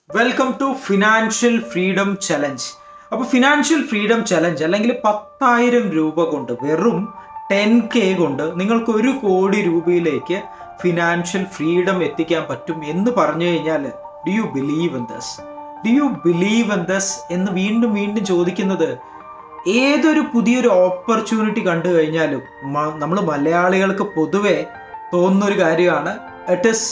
Welcome to financial freedom challenge. അപ്പോൾ financial freedom challenge അല്ലെങ്കിൽ 10,000 രൂപ കൊണ്ട്, വെറും 10K കൊണ്ട് നിങ്ങൾക്ക് 1 കോടി രൂപയിലേക്ക് ഫിനാൻഷ്യൽ ഫ്രീഡം എത്തിക്കാൻ പറ്റും എന്ന് പറഞ്ഞു കഴിഞ്ഞാൽ do you believe in this? Do you believe in this എന്ന് വീണ്ടും വീണ്ടും ചോദിക്കുന്നത് ഏതൊരു പുതിയൊരു ഓപ്പർച്യൂണിറ്റി കണ്ടു കഴിഞ്ഞാലും നമ്മൾ മലയാളികൾക്ക് പൊതുവെ തോന്നുന്നൊരു കാര്യമാണ്, ഇറ്റ് ഈസ്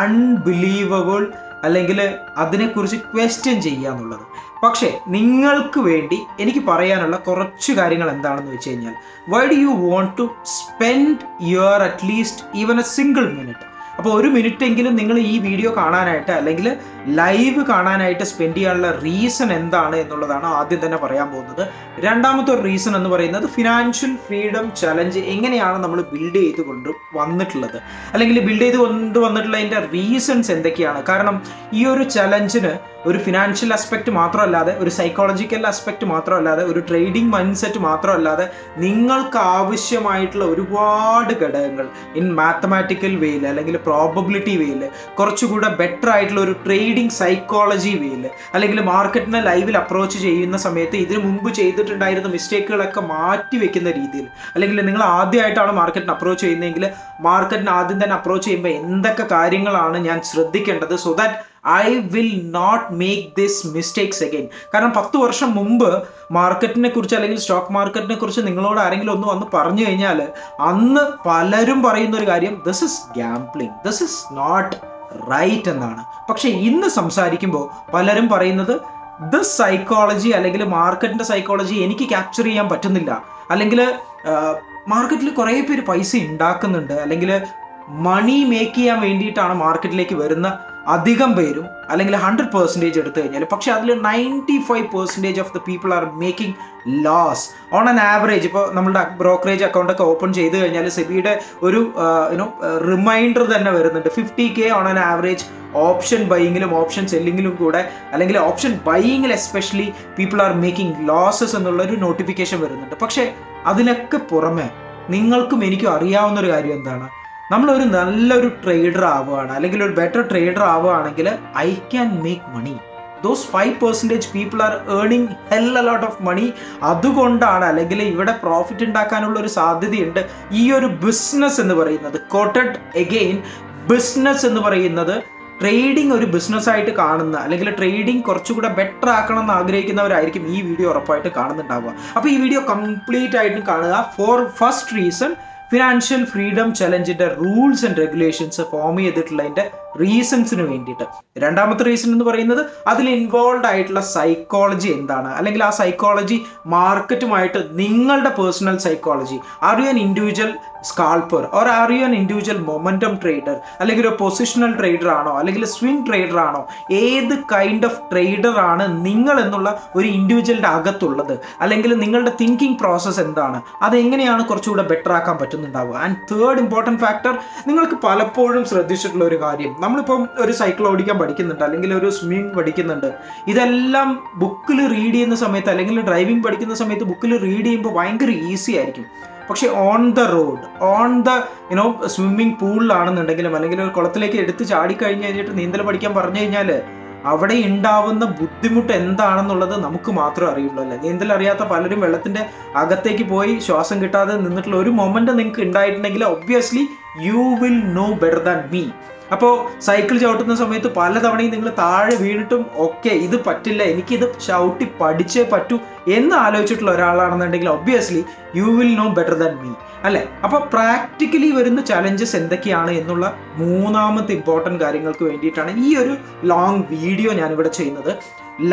അൺബിലീവബിൾ, അല്ലെങ്കിൽ അതിനെക്കുറിച്ച് ക്വസ്റ്റ്യൻ ചെയ്യുക എന്നുള്ളത്. പക്ഷേ നിങ്ങൾക്ക് വേണ്ടി എനിക്ക് പറയാനുള്ള കുറച്ച് കാര്യങ്ങൾ എന്താണെന്ന് വെച്ച് കഴിഞ്ഞാൽ, why do you want to spend your at least even a single minute? അപ്പോൾ 1 മിനിറ്റെങ്കിലും നിങ്ങൾ ഈ വീഡിയോ കാണാനായിട്ട് അല്ലെങ്കിൽ ലൈവ് കാണാനായിട്ട് സ്പെൻഡ് ചെയ്യാനുള്ള റീസൺ എന്താണ് എന്നുള്ളതാണ് ആദ്യം തന്നെ പറയാൻ പോകുന്നത്. രണ്ടാമത്തെ ഒരു റീസൺ എന്ന് പറയുന്നത് ഫിനാൻഷ്യൽ ഫ്രീഡം ചലഞ്ച് എങ്ങനെയാണ് നമ്മൾ ബിൽഡ് ചെയ്ത് കൊണ്ട് വന്നിട്ടുള്ളത്, അല്ലെങ്കിൽ ബിൽഡ് ചെയ്ത് കൊണ്ടുവന്നിട്ടുള്ളതിൻ്റെ റീസൺസ് എന്തൊക്കെയാണ്. കാരണം ഈ ഒരു ചലഞ്ചിന് ഒരു ഫിനാൻഷ്യൽ ആസ്പെക്റ്റ് മാത്രമല്ലാതെ, ഒരു സൈക്കോളജിക്കൽ ആസ്പെക്റ്റ് മാത്രമല്ലാതെ, ഒരു ട്രേഡിംഗ് മൈൻഡ് സെറ്റ് മാത്രമല്ലാതെ നിങ്ങൾക്ക് ആവശ്യമായിട്ടുള്ള ഒരുപാട് ഘടകങ്ങൾ ഇൻ മാത്തമാറ്റിക്കൽ വേയിൽ അല്ലെങ്കിൽ പ്രോബബിലിറ്റി വേയിൽ, കുറച്ചുകൂടെ ബെറ്റർ ആയിട്ടുള്ള ഒരു ട്രേഡിംഗ് സൈക്കോളജി വേയിൽ, അല്ലെങ്കിൽ മാർക്കറ്റിനെ ലൈവിൽ അപ്രോച്ച് ചെയ്യുന്ന സമയത്ത് ഇതിനു മുമ്പ് ചെയ്തിട്ടുണ്ടായിരുന്ന മിസ്റ്റേക്കുകളൊക്കെ മാറ്റി വെക്കുന്ന രീതിയിൽ, അല്ലെങ്കിൽ നിങ്ങൾ ആദ്യമായിട്ടാണ് മാർക്കറ്റിനെ അപ്രോച്ച് ചെയ്യുന്നതെങ്കിൽ മാർക്കറ്റിനെ ആദ്യം തന്നെ അപ്രോച്ച് ചെയ്യുമ്പോൾ എന്തൊക്കെ കാര്യങ്ങളാണ് ഞാൻ ശ്രദ്ധിക്കേണ്ടത്, so that I will not make this mistakes again. കാരണം 10 വർഷം മുമ്പ് മാർക്കറ്റിനെ കുറിച്ച് അല്ലെങ്കിൽ സ്റ്റോക്ക് മാർക്കറ്റിനെ കുറിച്ച് നിങ്ങളോട് ആരെങ്കിലും ഒന്ന് വന്ന് പറഞ്ഞു കഴിഞ്ഞാൽ അന്ന് പലരും പറയുന്ന ഒരു കാര്യം, this is gambling, this is not right എന്നാണ്. പക്ഷേ ഇന്ന് സംസാരിക്കുമ്പോൾ പലരും പറയുന്നത് ദിസ് സൈക്കോളജി അല്ലെങ്കിൽ മാർക്കറ്റിൻ്റെ സൈക്കോളജി എനിക്ക് ക്യാപ്ചർ ചെയ്യാൻ പറ്റുന്നില്ല, അല്ലെങ്കിൽ മാർക്കറ്റിൽ കുറേ പേര് പൈസ ഉണ്ടാക്കുന്നുണ്ട്, അല്ലെങ്കിൽ മണി മേക്ക് ചെയ്യാൻ വേണ്ടിയിട്ടാണ് മാർക്കറ്റിലേക്ക് വരുന്ന അധികം പേരും, അല്ലെങ്കിൽ 100% എടുത്തു കഴിഞ്ഞാൽ, പക്ഷേ അതിൽ 95% of the people are making loss on an average. ഇപ്പോൾ നമ്മുടെ ബ്രോക്കറേജ് അക്കൗണ്ടൊക്കെ ഓപ്പൺ ചെയ്ത് കഴിഞ്ഞാൽ സെബിയുടെ ഒരു റിമൈൻഡർ തന്നെ വരുന്നുണ്ട്, 50K on an average option ബൈയിങ്ങിലും ഓപ്ഷൻ സെല്ലിങ്ങിലും കൂടെ, അല്ലെങ്കിൽ ഓപ്ഷൻ ബൈയിങ്ങിൽ especially people are making losses എന്നുള്ളൊരു നോട്ടിഫിക്കേഷൻ വരുന്നുണ്ട്. പക്ഷേ അതിനൊക്കെ പുറമെ നിങ്ങൾക്കും എനിക്കും അറിയാവുന്നൊരു കാര്യം എന്താണ്, നമ്മളൊരു നല്ലൊരു ട്രേഡർ ആവുകയാണ്, അല്ലെങ്കിൽ ഒരു ബെറ്റർ ട്രേഡർ ആവുകയാണെങ്കിൽ I can make money. Those 5% people are earning hell a lot of money. അതുകൊണ്ടാണ്, അല്ലെങ്കിൽ ഇവിടെ പ്രോഫിറ്റ് ഉണ്ടാക്കാനുള്ള ഒരു സാധ്യതയുണ്ട്. ഈ ഒരു ബിസിനസ് എന്ന് പറയുന്നത്, കോട്ടഡ് എഗെയിൻ, ബിസിനസ് എന്ന് പറയുന്നത് ട്രേഡിംഗ് ഒരു ബിസിനസ്സായിട്ട് കാണുന്ന, അല്ലെങ്കിൽ ട്രേഡിംഗ് കുറച്ചുകൂടെ ബെറ്റർ ആക്കണം എന്ന് ആഗ്രഹിക്കുന്നവരായിരിക്കും ഈ വീഡിയോ ഉറപ്പായിട്ട് കാണുന്നുണ്ടാവുക. അപ്പോൾ ഈ വീഡിയോ കംപ്ലീറ്റ് ആയിട്ടും കാണുക. For first reason, financial freedom ചലഞ്ചിൻ്റെ റൂൾസ് ആൻഡ് റെഗുലേഷൻസ് ഫോം ചെയ്തിട്ടുള്ളതിൻ്റെ റീസൺസിന് വേണ്ടിയിട്ട്. രണ്ടാമത്തെ റീസൺ എന്ന് പറയുന്നത് അതിൽ ഇൻവോൾവ് ആയിട്ടുള്ള സൈക്കോളജി എന്താണ്, അല്ലെങ്കിൽ ആ സൈക്കോളജി മാർക്കറ്റുമായിട്ട് നിങ്ങളുടെ personal psychology, are you an individual scalper or are you an individual momentum trader, അല്ലെങ്കിൽ ഒരു പൊസിഷണൽ ട്രേഡർ ആണോ, അല്ലെങ്കിൽ സ്വിംഗ് ട്രേഡർ ആണോ, ഏത് കൈൻഡ് ഓഫ് ട്രേഡർ ആണ് നിങ്ങൾ എന്നുള്ള ഒരു ഇൻഡിവിജ്വലിൻ്റെ അകത്തുള്ളത്, അല്ലെങ്കിൽ നിങ്ങളുടെ തിങ്കിങ് പ്രോസസ്സ് എന്താണ്, അതെങ്ങനെയാണ് കുറച്ചുകൂടെ ബെറ്റർ ആക്കാൻ പറ്റുന്നുണ്ടാവുക. ആൻഡ് തേർഡ് ഇമ്പോർട്ടൻറ്റ് ഫാക്ടർ, നിങ്ങൾക്ക് പലപ്പോഴും ശ്രദ്ധിച്ചിട്ടുള്ള ഒരു കാര്യം, നമ്മളിപ്പം ഒരു സൈക്കിൾ ഓടിക്കാൻ പഠിക്കുന്നുണ്ട്, അല്ലെങ്കിൽ ഒരു സ്വിമ്മിങ് പഠിക്കുന്നുണ്ട്, ഇതെല്ലാം ബുക്കിൽ റീഡ് ചെയ്യുന്ന സമയത്ത്, അല്ലെങ്കിൽ ഡ്രൈവിംഗ് പഠിക്കുന്ന സമയത്ത് ബുക്കിൽ റീഡ് ചെയ്യുമ്പോൾ ഭയങ്കര ഈസി ആയിരിക്കും. പക്ഷേ on the road, on the swimming പൂളിലാണെന്നുണ്ടെങ്കിലും, അല്ലെങ്കിൽ ഒരു കുളത്തിലേക്ക് എടുത്ത് ചാടിക്കഴിഞ്ഞ് കഴിഞ്ഞിട്ട് നീന്തൽ പഠിക്കാൻ പറഞ്ഞു കഴിഞ്ഞാൽ അവിടെ ഉണ്ടാവുന്ന ബുദ്ധിമുട്ട് എന്താണെന്നുള്ളത് നമുക്ക് മാത്രമേ അറിയുള്ളൂ. അല്ലേ, നീന്തൽ അറിയാത്ത പലരും വെള്ളത്തിൻ്റെ അകത്തേക്ക് പോയി ശ്വാസം കിട്ടാതെ നിന്നിട്ടുള്ള ഒരു മൊമെൻ്റ് നിങ്ങൾക്ക് ഉണ്ടായിട്ടുണ്ടെങ്കിൽ obviously you will know better than me. അപ്പോൾ സൈക്കിൾ ചവിട്ടുന്ന സമയത്ത് പലതവണയും നിങ്ങൾ താഴെ വീണിട്ടും ഓക്കെ ഇത് പറ്റില്ല, എനിക്കിത് ചവിട്ടി പഠിച്ചേ പറ്റൂ എന്ന് ആലോചിച്ചിട്ടുള്ള ഒരാളാണെന്നുണ്ടെങ്കിൽ obviously you will know better than me, അല്ലേ? അപ്പോൾ പ്രാക്ടിക്കലി വരുന്ന ചലഞ്ചസ് എന്തൊക്കെയാണ് എന്നുള്ള മൂന്നാമത്തെ ഇമ്പോർട്ടൻറ്റ് കാര്യങ്ങൾക്ക് വേണ്ടിയിട്ടാണ് ഈ ഒരു ലോങ് വീഡിയോ ഞാനിവിടെ ചെയ്യുന്നത്.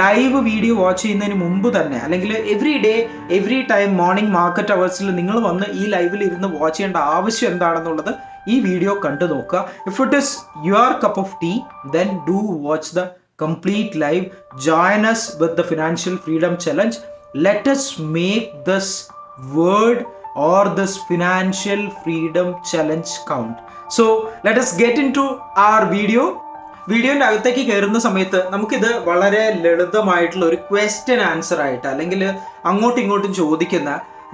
ലൈവ് വീഡിയോ വാച്ച് ചെയ്യുന്നതിന് മുമ്പ് തന്നെ, അല്ലെങ്കിൽ every day every time morning market അവേഴ്സിൽ നിങ്ങൾ വന്ന് ഈ ലൈവിൽ ഇരുന്ന് വാച്ച് ചെയ്യേണ്ട ആവശ്യം എന്താണെന്നുള്ളത് ഈ വീഡിയോ കണ്ടു നോക്കുക. If it is your cup of tea, then do watch the complete live. Join us with the financial freedom challenge. Let us make this word or this financial freedom challenge count. So let us get into our video. വീഡിയോൻ്റെ അകത്തേക്ക് കയറുന്ന സമയത്ത് നമുക്കിത് വളരെ ലളിതമായിട്ടുള്ള ഒരു question answer ആയിട്ട്, അല്ലെങ്കിൽ അങ്ങോട്ടും ഇങ്ങോട്ടും ചോദിക്കുന്ന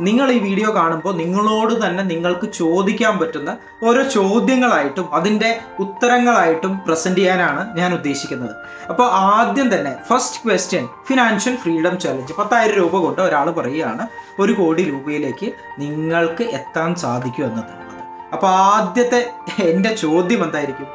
നിങ്ങൾ ഈ വീഡിയോ കാണുമ്പോൾ നിങ്ങളോട് തന്നെ നിങ്ങൾക്ക് ചോദിക്കാൻ പറ്റുന്ന ഓരോ ചോദ്യങ്ങളായിട്ടും അതിൻ്റെ ഉത്തരങ്ങളായിട്ടും പ്രസൻറ്റ് ചെയ്യാനാണ് ഞാൻ ഉദ്ദേശിക്കുന്നത്. അപ്പോൾ ആദ്യം തന്നെ first question, financial freedom challenge. 10,000 രൂപ കൊണ്ട് ഒരാൾ പറയുകയാണ് 1 കോടി രൂപയിലേക്ക് നിങ്ങൾക്ക് എത്താൻ സാധിക്കും എന്നത്. അപ്പോൾ ആദ്യത്തെ എൻ്റെ ചോദ്യം എന്തായിരിക്കും?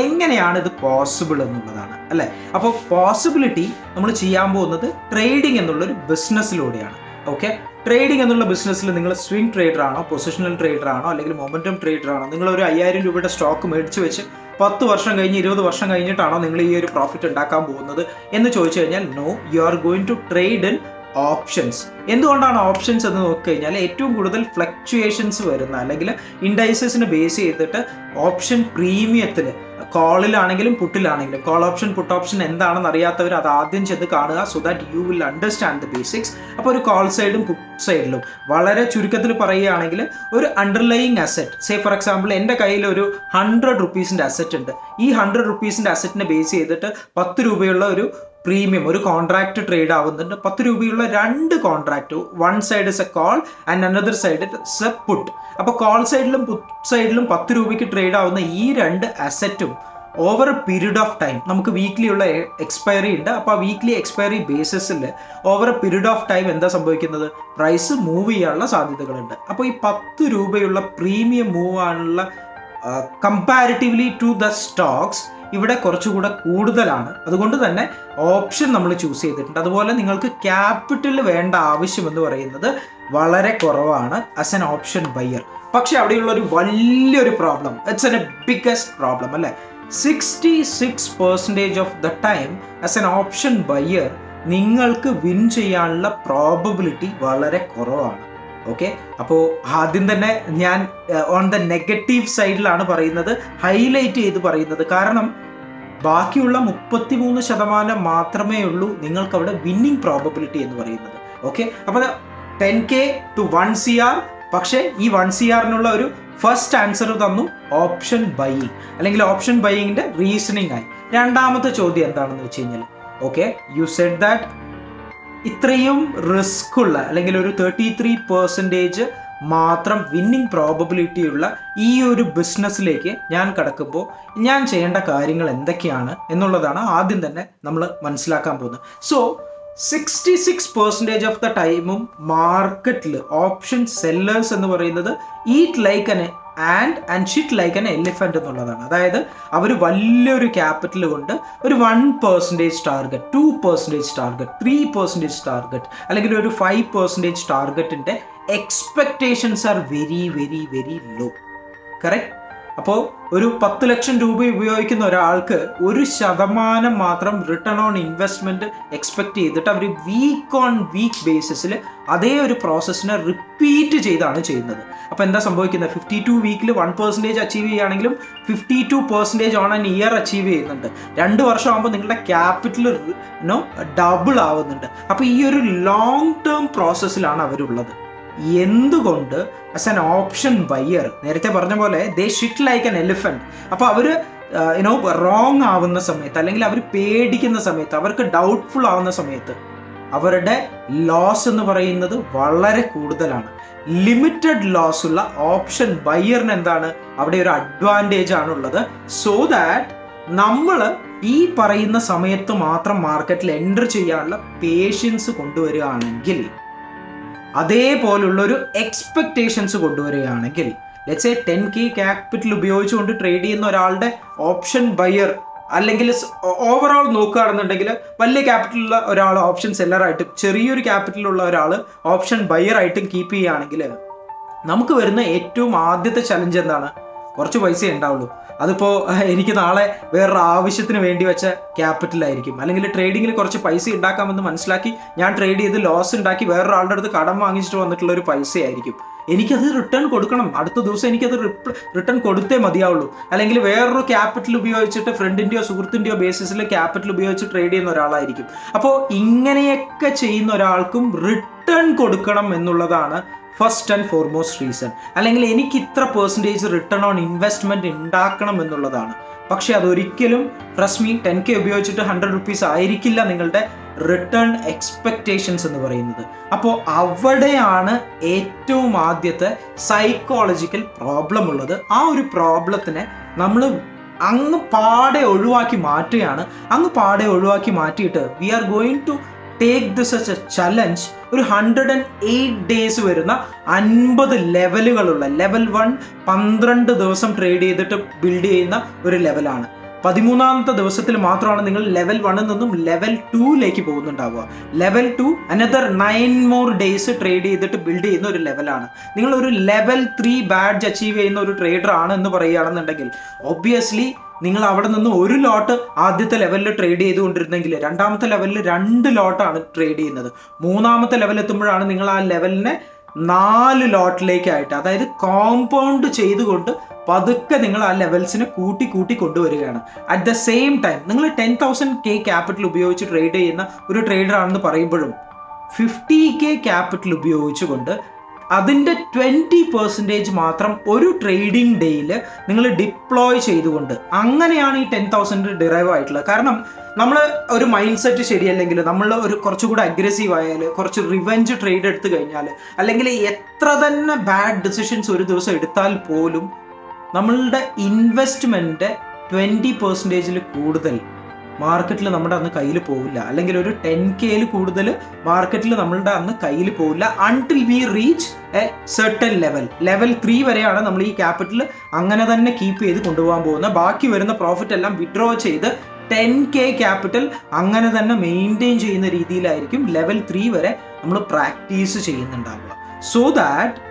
എങ്ങനെയാണ് ഇത് പോസിബിൾ എന്നുള്ളതാണ് അല്ലേ. അപ്പോൾ പോസിബിലിറ്റി നമ്മൾ ചെയ്യാൻ പോകുന്നത് ട്രേഡിംഗ് എന്നുള്ളൊരു ബിസിനസ്സിലൂടെയാണ്. ഓക്കെ, ട്രേഡിംഗ് എന്നുള്ള ബിസിനസ്സിൽ നിങ്ങൾ സ്വിംഗ് ട്രേഡർ ആണോ, പൊസിഷണൽ ട്രേഡർ ആണോ, അല്ലെങ്കിൽ മൊമെന്റം ട്രേഡർ ആണോ, നിങ്ങൾ ഒരു 5,000 രൂപയുടെ സ്റ്റോക്ക് മേടിച്ച് വെച്ച് 10 വർഷം കഴിഞ്ഞ് 20 വർഷം കഴിഞ്ഞിട്ടാണോ നിങ്ങൾ ഈ ഒരു പ്രോഫിറ്റ് ഉണ്ടാക്കാൻ പോകുന്നത് എന്ന് ചോദിച്ചു കഴിഞ്ഞാൽ no, you are going to trade in options. എന്തുകൊണ്ടാണ് ഓപ്ഷൻസ് എന്ന് നോക്കിക്കഴിഞ്ഞാൽ ഏറ്റവും കൂടുതൽ ഫ്ലക്ച്വേഷൻസ് വരുന്ന അല്ലെങ്കിൽ ഇൻഡൈസസിന് ബേസ് ചെയ്തിട്ട് ഓപ്ഷൻ പ്രീമിയത്തിൽ കോളിലാണെങ്കിലും പുട്ടിലാണെങ്കിലും, കോൾ ഓപ്ഷൻ പുട്ട് ഓപ്ഷൻ എന്താണെന്ന് അറിയാത്തവർ അത് ആദ്യം ചെന്ന് കാണുക, so that you will understand the basics. അപ്പോൾ ഒരു കോൾ സൈഡും പുട്ട് സൈഡിലും വളരെ ചുരുക്കത്തിൽ പറയുകയാണെങ്കിൽ ഒരു underlying asset, say for example എൻ്റെ കയ്യിൽ ഒരു 100 റുപ്പീസിൻ്റെ അസറ്റ് ഉണ്ട്. ഈ 100 റുപ്പീസിൻ്റെ അസറ്റിനെ ബേസ് ചെയ്തിട്ട് 10 രൂപയുള്ള ഒരു പ്രീമിയം ഒരു കോൺട്രാക്ട് ട്രേഡ് ആവുന്നുണ്ട്. 10 രൂപയുള്ള 2 contract, one side is a call and another side is a put. അപ്പോൾ കോൾ സൈഡിലും പുട്ട് സൈഡിലും 10 രൂപയ്ക്ക് ട്രേഡ് ആവുന്ന ഈ 2 അസറ്റും over a period of time, നമുക്ക് വീക്ക്ലി ഉള്ള എക്സ്പയറി ഉണ്ട്. അപ്പോൾ ആ വീക്ക്ലി എക്സ്പയറി ബേസിസിൽ over a period of time എന്താ സംഭവിക്കുന്നത്? പ്രൈസ് മൂവ് ചെയ്യാനുള്ള സാധ്യതകളുണ്ട്. അപ്പോൾ ഈ 10 രൂപയുള്ള പ്രീമിയം മൂവ് ആണുള്ള കമ്പാരിറ്റീവ്ലി ടു ദ സ്റ്റോക്സ് ഇവിടെ കുറച്ചുകൂടെ കൂടുതലാണ്. അതുകൊണ്ട് തന്നെ ഓപ്ഷൻ നമ്മൾ ചൂസ് ചെയ്തിട്ടുണ്ട്. അതുപോലെ നിങ്ങൾക്ക് ക്യാപിറ്റൽ വേണ്ട ആവശ്യമെന്ന് പറയുന്നത് വളരെ കുറവാണ് ആസ് എൻ ഓപ്ഷൻ ബയ്യർ. പക്ഷെ അവിടെയുള്ള ഒരു വലിയൊരു problem, it's A biggest problem അല്ലേ. 66% of the time as an option buyer നിങ്ങൾക്ക് വിൻ ചെയ്യാനുള്ള പ്രോബബിലിറ്റി വളരെ കുറവാണ്. ഓക്കെ, അപ്പോൾ ആദ്യം തന്നെ ഞാൻ ഓൺ ദ നെഗറ്റീവ് സൈഡിലാണ് പറയുന്നത്, ഹൈലൈറ്റ് ചെയ്ത് പറയുന്നത്. കാരണം ബാക്കിയുള്ള 33% മാത്രമേ ഉള്ളൂ നിങ്ങൾക്ക് അവിടെ വിന്നിങ് പ്രോബബിലിറ്റി എന്ന് പറയുന്നത്. ഓക്കെ, അപ്പോൾ 10K to 1 CR. പക്ഷേ ഈ 1 CRനുള്ള ഒരു ഫസ്റ്റ് ആൻസർ തന്നു, ഓപ്ഷൻ ബൈയിങ് അല്ലെങ്കിൽ ഓപ്ഷൻ ബൈയിങ്ങിന്റെ റീസണിങ് ആയി. രണ്ടാമത്തെ ചോദ്യം എന്താണെന്ന് വെച്ച് കഴിഞ്ഞാൽ, ഓക്കെ, യു സെഡ് ദാറ്റ് ഇത്രയും റിസ്ക് ഉള്ള അല്ലെങ്കിൽ ഒരു 33% മാത്രം വിന്നിങ് പ്രോബബിലിറ്റി ഉള്ള ഈ ഒരു ബിസിനസ്സിലേക്ക് ഞാൻ കടക്കുമ്പോൾ ഞാൻ ചെയ്യേണ്ട കാര്യങ്ങൾ എന്തൊക്കെയാണ് എന്നുള്ളതാണ് ആദ്യം തന്നെ നമ്മൾ മനസ്സിലാക്കാൻ പോകുന്നത്. സോ 66% ഓഫ് ദ ടൈമും മാർക്കറ്റിൽ ഓപ്ഷൻ സെല്ലേഴ്സ് എന്ന് പറയുന്നത് eat like an and shit like an elephant എന്നുള്ളതാണ്. അതായത് അവർ വലിയൊരു ക്യാപിറ്റൽ കൊണ്ട് ഒരു 1% ടാർഗറ്റ്, 2% ടാർഗറ്റ്, 3% ടാർഗറ്റ് അല്ലെങ്കിൽ ഒരു 5% ടാർഗറ്റിൻ്റെ expectations are very very very low. Correct. അപ്പോൾ ഒരു 10 ലക്ഷം രൂപ ഉപയോഗിക്കുന്ന ഒരാൾക്ക് 1% മാത്രം റിട്ടേൺ ഓൺ ഇൻവെസ്റ്റ്മെൻറ്റ് എക്സ്പെക്ട് ചെയ്തിട്ട് അവർ വീക്ക് ഓൺ വീക്ക് ബേസിസിൽ അതേ ഒരു പ്രോസസ്സിനെ റിപ്പീറ്റ് ചെയ്താണ് ചെയ്യുന്നത്. അപ്പോൾ എന്താ സംഭവിക്കുന്നത്? 52 വീക്കിൽ 1% അച്ചീവ് ചെയ്യുകയാണെങ്കിലും 52% ഓൺ ആൻ ഇയർ അച്ചീവ് ചെയ്യുന്നുണ്ട്. 2 വർഷം ആകുമ്പോൾ നിങ്ങളുടെ ക്യാപിറ്റൽ ഡബിൾ ആവുന്നുണ്ട്. അപ്പോൾ ഈ ഒരു ലോങ് ടേം പ്രോസസ്സിലാണ് അവരുള്ളത്. എന്തുകൊണ്ട് ആസ് ആൻ ഓപ്ഷൻ ബയ്യർ, നേരത്തെ പറഞ്ഞ പോലെ ദേ ഷിറ്റ് ലൈക്ക് ആൻ എലിഫന്റ്. അപ്പോൾ അവർ റോങ് ആവുന്ന സമയത്ത് അല്ലെങ്കിൽ അവർ പേടിക്കുന്ന സമയത്ത്, അവർക്ക് ഡൗട്ട്ഫുൾ ആവുന്ന സമയത്ത് അവരുടെ ലോസ് എന്ന് പറയുന്നത് വളരെ കൂടുതലാണ്. ലിമിറ്റഡ് ലോസ് ഉള്ള ഓപ്ഷൻ ബയ്യറിന് എന്താണ് അവിടെ ഒരു അഡ്വാൻറ്റേജ് ആണുള്ളത്. സോ ദാറ്റ് നമ്മൾ ഈ പറയുന്ന സമയത്ത് മാത്രം മാർക്കറ്റിൽ എൻ്റർ ചെയ്യാനുള്ള പേഷ്യൻസ് കൊണ്ടുവരികയാണെങ്കിൽ, അതേപോലുള്ളൊരു എക്സ്പെക്ടേഷൻസ് കൊണ്ടുവരികയാണെങ്കിൽ, ലെറ്റ്സ് സേ 10K ക്യാപിറ്റൽ ഉപയോഗിച്ചുകൊണ്ട് ട്രേഡ് ചെയ്യുന്ന ഒരാളുടെ ഓപ്ഷൻ ബയ്യർ അല്ലെങ്കിൽ ഓവറോൾ നോക്കുകയാണെന്നുണ്ടെങ്കിൽ വലിയ ക്യാപിറ്റലുള്ള ഒരാൾ ഓപ്ഷൻ സെല്ലറായിട്ടും ചെറിയൊരു ക്യാപിറ്റലുള്ള ഒരാൾ ഓപ്ഷൻ ബയ്യറായിട്ടും കീപ്പ് ചെയ്യുകയാണെങ്കിൽ നമുക്ക് വരുന്ന ഏറ്റവും ആദ്യത്തെ ചലഞ്ച് എന്താണ്? കുറച്ച് പൈസ ഉണ്ടാവുള്ളൂ. അതിപ്പോൾ എനിക്ക് നാളെ വേറൊരു ആവശ്യത്തിന് വേണ്ടി വെച്ച ക്യാപിറ്റലായിരിക്കും, അല്ലെങ്കിൽ ട്രേഡിങ്ങിൽ കുറച്ച് പൈസ ഉണ്ടാക്കാമെന്ന് മനസ്സിലാക്കി ഞാൻ ട്രേഡ് ചെയ്ത് ലോസ് ഉണ്ടാക്കി വേറൊരാളുടെ അടുത്ത് കടം വാങ്ങിച്ചിട്ട് വന്നിട്ടുള്ള ഒരു പൈസയായിരിക്കും. എനിക്കത് റിട്ടേൺ കൊടുക്കണം, അടുത്ത ദിവസം എനിക്കത് റിട്ടേൺ കൊടുത്തേ മതിയാവുള്ളൂ. അല്ലെങ്കിൽ വേറൊരു ക്യാപിറ്റൽ ഉപയോഗിച്ചിട്ട് ഫ്രണ്ടിൻ്റെയോ സുഹൃത്തിൻ്റെയോ ബേസിസിൽ ക്യാപിറ്റൽ ഉപയോഗിച്ച് ട്രേഡ് ചെയ്യുന്ന ഒരാളായിരിക്കും. അപ്പോൾ ഇങ്ങനെയൊക്കെ ചെയ്യുന്ന ഒരാൾക്കും റിട്ടേൺ കൊടുക്കണം എന്നുള്ളതാണ് ഫസ്റ്റ് ആൻഡ് ഫോർമോസ്റ്റ് റീസൺ. അല്ലെങ്കിൽ എനിക്ക് ഇത്ര % റിട്ടേൺ ഓൺ ഇൻവെസ്റ്റ്മെൻറ്റ് ഉണ്ടാക്കണം എന്നുള്ളതാണ്. പക്ഷേ അതൊരിക്കലും ട്രസ്റ്റ് മീ 10K ഉപയോഗിച്ചിട്ട് 100 റുപ്പീസ് ആയിരിക്കില്ല നിങ്ങളുടെ റിട്ടേൺ എക്സ്പെക്റ്റേഷൻസ് എന്ന് പറയുന്നത്. അപ്പോൾ അവിടെയാണ് ഏറ്റവും ആദ്യത്തെ സൈക്കോളജിക്കൽ പ്രോബ്ലം ഉള്ളത്. ആ ഒരു പ്രോബ്ലത്തിനെ നമ്മൾ അങ്ങ് പാടെ ഒഴിവാക്കി മാറ്റുകയാണ്. അങ്ങ് പാടെ ഒഴിവാക്കി മാറ്റിയിട്ട് we are going to take this as a challenge. ഒരു 108 ഡേയ്സ് വരുന്ന 50 ലെവലുകളുള്ള ലെവൽ 1 12 ദിവസം ട്രേഡ് ചെയ്തിട്ട് ബിൽഡ് ചെയ്യുന്ന ഒരു ലെവലാണ്. 13ാമത്തെ ദിവസത്തിൽ മാത്രമാണ് നിങ്ങൾ ലെവൽ 1ൽ നിന്നും ലെവൽ 2ലേക്ക് പോകുന്നുണ്ടാവുക. Level 2 another 9 more days trade ചെയ്തിട്ട് ബിൽഡ് ചെയ്യുന്ന ഒരു ലെവലാണ്. നിങ്ങൾ ഒരു ലെവൽ 3 ബാഡ്ജ് അച്ചീവ് ചെയ്യുന്ന ഒരു ട്രേഡർ ആണ് എന്ന് പറയുകയാണെന്നുണ്ടെങ്കിൽ ഒബ്വിയസ്ലി നിങ്ങൾ അവിടെ നിന്ന് ഒരു ലോട്ട് ആദ്യത്തെ ലെവലിൽ ട്രേഡ് ചെയ്തുകൊണ്ടിരുന്നെങ്കിൽ രണ്ടാമത്തെ ലെവലിൽ 2 ലോട്ടാണ് ട്രേഡ് ചെയ്യുന്നത്. മൂന്നാമത്തെ ലെവൽ എത്തുമ്പോഴാണ് നിങ്ങൾ ആ ലെവലിനെ 4 ലോട്ടിലേക്കായിട്ട്, അതായത് കോമ്പൗണ്ട് ചെയ്തുകൊണ്ട് പതുക്കെ നിങ്ങൾ ആ ലെവൽസിനെ കൂട്ടി കൊണ്ടുവരികയാണ്. അറ്റ് ദ സെയിം ടൈം നിങ്ങൾ 10,000K ക്യാപിറ്റൽ ഉപയോഗിച്ച് ട്രേഡ് ചെയ്യുന്ന ഒരു ട്രേഡർ ആണെന്ന് പറയുമ്പോഴും 50K ക്യാപിറ്റൽ ഉപയോഗിച്ചുകൊണ്ട് അതിൻ്റെ 20% മാത്രം ഒരു ട്രേഡിംഗ് ഡേയിൽ നിങ്ങൾ ഡിപ്ലോയ് ചെയ്തുകൊണ്ട്, അങ്ങനെയാണ് ഈ 10,000 ഡിറൈവ് ആയിട്ടുള്ളത്. കാരണം നമ്മൾ ഒരു മൈൻഡ് സെറ്റ് ശരിയല്ലെങ്കിൽ, നമ്മൾ ഒരു കുറച്ചുകൂടെ അഗ്രസീവ് ആയാൽ, കുറച്ച് റിവെഞ്ച് ട്രേഡ് എടുത്തു കഴിഞ്ഞാൽ, അല്ലെങ്കിൽ എത്ര തന്നെ ബാഡ് ഡിസിഷൻസ് ഒരു ദിവസം എടുത്താൽ പോലും നമ്മളുടെ ഇൻവെസ്റ്റ്മെൻറ്റ് 20% കൂടുതൽ മാർക്കറ്റിൽ നമ്മുടെ അന്ന് കയ്യിൽ പോവില്ല. അല്ലെങ്കിൽ ഒരു 10Kയിൽ കൂടുതൽ മാർക്കറ്റിൽ നമ്മളുടെ അന്ന് കയ്യിൽ പോവില്ല until V reach A certain level 3 വരെയാണ് നമ്മൾ ഈ ക്യാപിറ്റൽ അങ്ങനെ തന്നെ കീപ്പ് ചെയ്ത് കൊണ്ടുപോകാൻ പോകുന്നത്. ബാക്കി വരുന്ന പ്രോഫിറ്റ് എല്ലാം വിഡ്രോ ചെയ്ത് 10K ക്യാപിറ്റൽ അങ്ങനെ തന്നെ മെയിൻറ്റെയിൻ ചെയ്യുന്ന രീതിയിലായിരിക്കും ലെവൽ 3 വരെ നമ്മൾ പ്രാക്ടീസ് ചെയ്യുന്നുണ്ടാവുക. So that